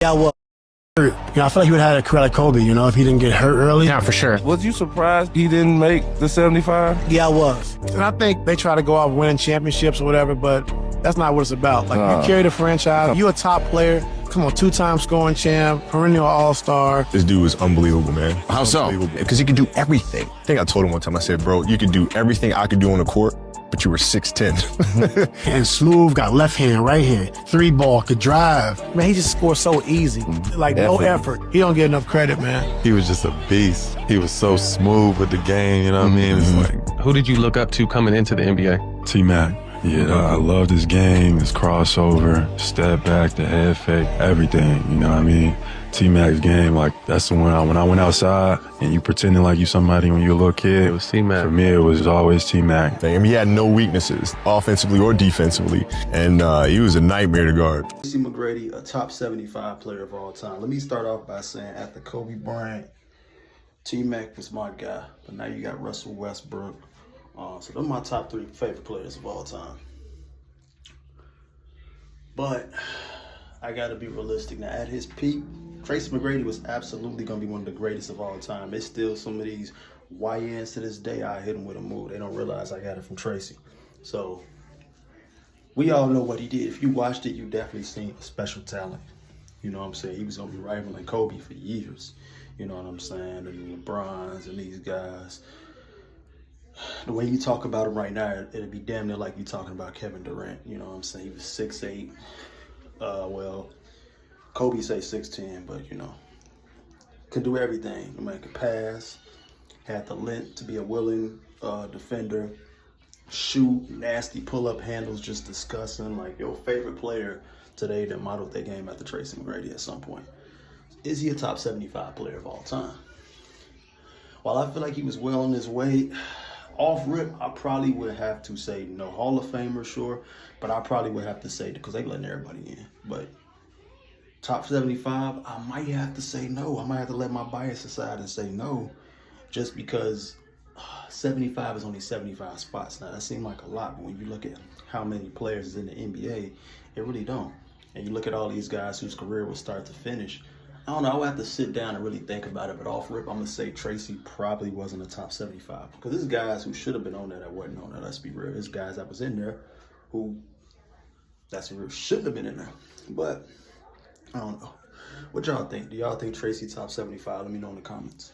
Yeah, well, hurt. I feel like he would have had a career like Kobe, if he didn't get hurt early. Yeah, for sure. Was you surprised he didn't make the 75? Yeah, I was. And I think they try to go out winning championships or whatever, but that's not what it's about. Like, you carry the franchise. You a top player. Come on, two-time scoring champ, perennial all-star. This dude was unbelievable, man. How so? Because he could do everything. I think I told him one time, I said, bro, you can do everything I could do on the court, but you were 6'10". And smooth, got left hand, right hand, 3-ball, could drive. Man, he just scores so easy. Like, no effort. He don't get enough credit, man. He was just a beast. He was so smooth with the game, you know what I mean? It's like Who did you look up to coming into the NBA? T-Mac. Yeah, I loved his game, his crossover, step back, the head fake, everything, you know what I mean? T-Mac's game, like, that's the one when I went outside and you pretending like you somebody when you a little kid. It was T-Mac. For me, it was always T-Mac. And he had no weaknesses, offensively or defensively, and he was a nightmare to guard. Tracy Mcgrady, a top 75 player of all time. Let me start off by saying after Kobe Bryant, T-Mac was my guy, but now you got Russell Westbrook. So they're my top 3 favorite players of all time. But I got to be realistic. Now, at his peak, Tracy McGrady was absolutely going to be one of the greatest of all time. It's still some of these YNs to this day, I hit them with a move. They don't realize I got it from Tracy. So we all know what he did. If you watched it, you definitely seen a special talent. You know what I'm saying? He was going to be rivaling Kobe for years. You know what I'm saying? And LeBrons and these guys. The way you talk about him right now, it'd be damn near like you talking about Kevin Durant. You know what I'm saying? He was 6'8". Well, Kobe say 6'10", but could do everything. The man could pass, had the length to be a willing defender, shoot, nasty pull-up handles, just disgusting. Like, your favorite player today that modeled their game after Tracy McGrady at some point. Is he a top 75 player of all time? While I feel like he was well on his way, off rip, I probably would have to say no. Hall of Famer, sure, but I probably would have to say, because they letting everybody in. But top 75, I might have to say no. I might have to let my bias aside and say no, just because 75 is only 75 spots. Now, that seems like a lot, but when you look at how many players is in the NBA, it really don't. And you look at all these guys whose career was start to finish, I don't know, I would have to sit down and really think about it, but off rip, I'm going to say Tracy probably wasn't a top 75. Because there's guys who should have been on there that wasn't on there, let's be real. There's guys that was in there who, that's real, shouldn't have been in there. But, I don't know. What y'all think? Do y'all think Tracy top 75? Let me know in the comments.